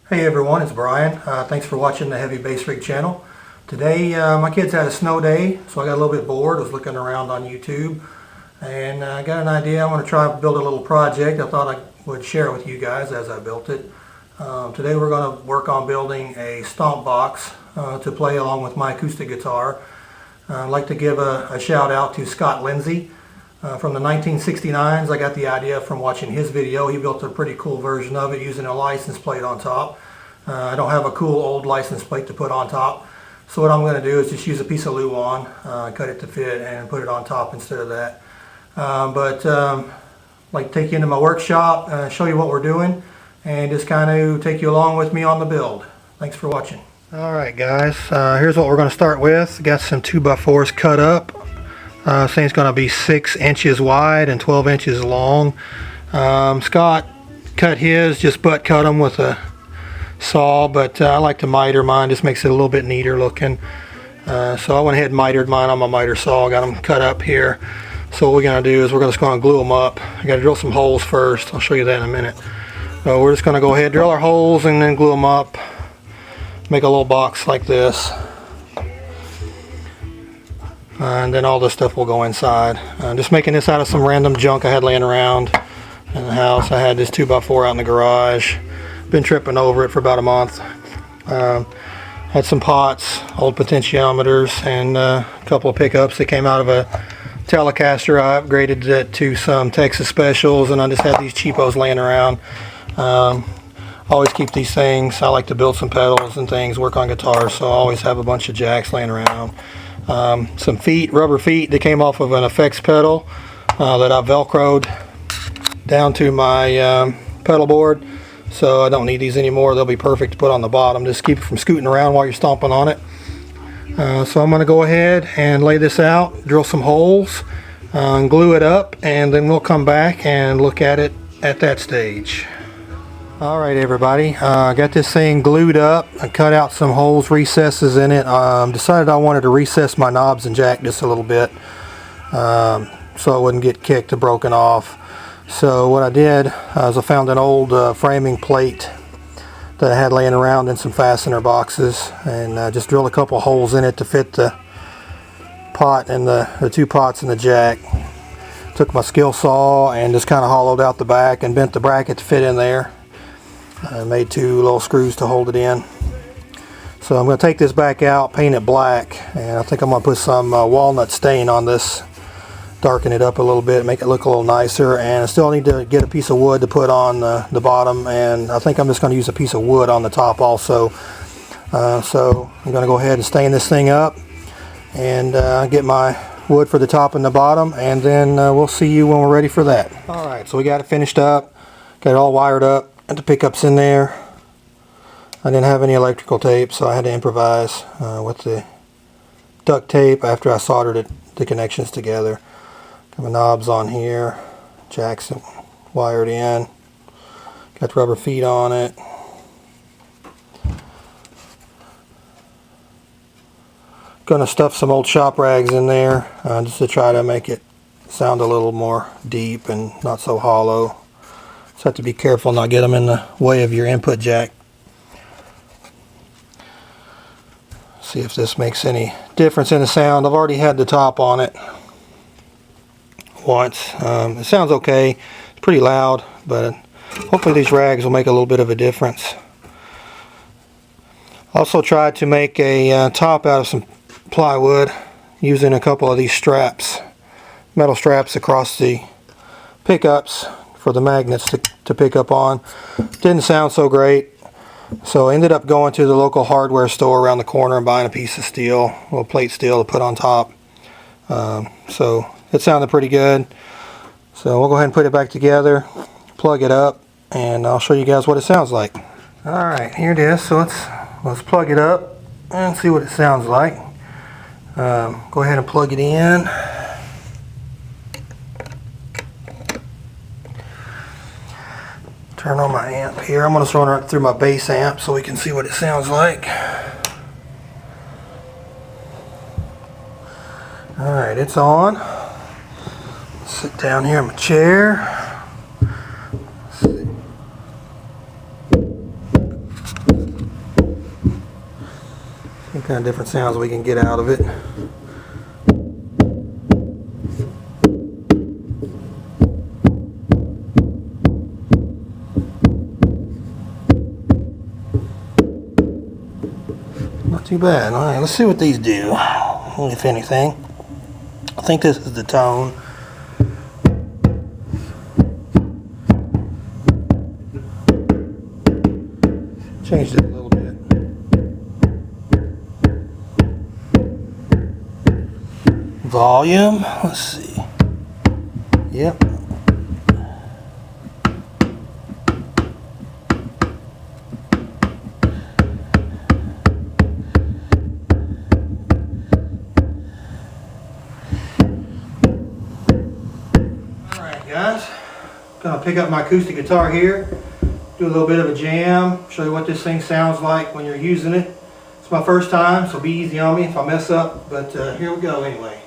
Hey everyone, it's Brian. Thanks for watching the Heavy Bass Rig channel. Today my kids had a snow day, so I got a little bit bored. I was looking around on YouTube and I got an idea. I want to try to build a little project. I thought I would share it with you guys as I built it. Today we're going to work on building a Stompbox to play along with my acoustic guitar. I'd like to give a shout out to Scott Lindsay. From the 1969s, I got the idea from watching his video. He built a pretty cool version of it using a license plate on top. I don't have a cool old license plate to put on top, so what I'm going to do is just use a piece of Luan, cut it to fit, and put it on top instead of that. I'd like to take you into my workshop, show you what we're doing, and just kind of take you along with me on the build. Thanks for watching. Alright guys, here's what we're going to start with. Got some 2x4s cut up. This thing's going to be 6 inches wide and 12 inches long. Scott cut his, just butt cut them with a saw, but I like to miter mine, just makes it a little bit neater looking. So I went ahead and mitered mine on my miter saw, got them cut up here. So what we're going to do is we're just going to glue them up. I got to drill some holes first, I'll show you that in a minute. So we're just going to go ahead and drill our holes and then glue them up. Make a little box like this. And then all this stuff will go inside. Just making this out of some random junk I had laying around in the house. I had this 2x4 out in the garage. Been tripping over it for about a month. Had some pots, old potentiometers, and a couple of pickups that came out of a Telecaster. I upgraded it to some Texas Specials, and I just had these cheapos laying around. Always keep these things. I like to build some pedals and things, work on guitars, so I always have a bunch of jacks laying around. Some feet, rubber feet that came off of an effects pedal that I velcroed down to my pedal board, so I don't need these anymore. They'll be perfect to put on the bottom, just keep it from scooting around while you're stomping on it. So I'm going to go ahead and lay this out, drill some holes, glue it up, and then we'll come back and look at it at that stage. Alright everybody, I got this thing glued up. I cut out some holes, recesses in it. Decided I wanted to recess my knobs and jack just a little bit so it wouldn't get kicked or broken off. So what I did is I found an old framing plate that I had laying around in some fastener boxes, and just drilled a couple holes in it to fit the pot and the two pots and the jack. Took my skill saw and just kind of hollowed out the back and bent the bracket to fit in there. I made 2 little screws to hold it in. So I'm going to take this back out, paint it black, and I think I'm going to put some walnut stain on this, darken it up a little bit, make it look a little nicer. And I still need to get a piece of wood to put on the bottom, and I think I'm just going to use a piece of wood on the top also. So I'm going to go ahead and stain this thing up and get my wood for the top and the bottom, and then we'll see you when we're ready for that. Alright, so we got it finished up, got it all wired up. And the pickups in there. I didn't have any electrical tape, so I had to improvise with the duct tape after I soldered the connections together. Got my knobs on here, jacks wired in, got the rubber feet on it. Gonna stuff some old shop rags in there just to try to make it sound a little more deep and not so hollow. So have to be careful not get them in the way of your input jack. See if this makes any difference in the sound. I've already had the top on it once. It sounds okay. It's pretty loud, but hopefully these rags will make a little bit of a difference. Also tried to make a top out of some plywood using a couple of these straps, metal straps across the pickups for the magnets to pick up on. Didn't sound so great, so I ended up going to the local hardware store around the corner and buying a piece of steel, a little plate steel to put on top. So it sounded pretty good. So we'll go ahead and put it back together, plug it up, and I'll show you guys what it sounds like. Alright, here it is. So let's plug it up and see what it sounds like. Go ahead and plug it in. Turn on my amp here. I'm going to run it through my bass amp so we can see what it sounds like. Alright, it's on. Sit down here in my chair. What kind of different sounds we can get out of it. Not too bad. All right, let's see what these do, if anything. I think this is the tone. Changed it a little bit. Volume, let's see. Yep. Alright guys, gonna pick up my acoustic guitar here, do a little bit of a jam, show you what this thing sounds like when you're using it. It's my first time, so be easy on me if I mess up, but here we go anyway.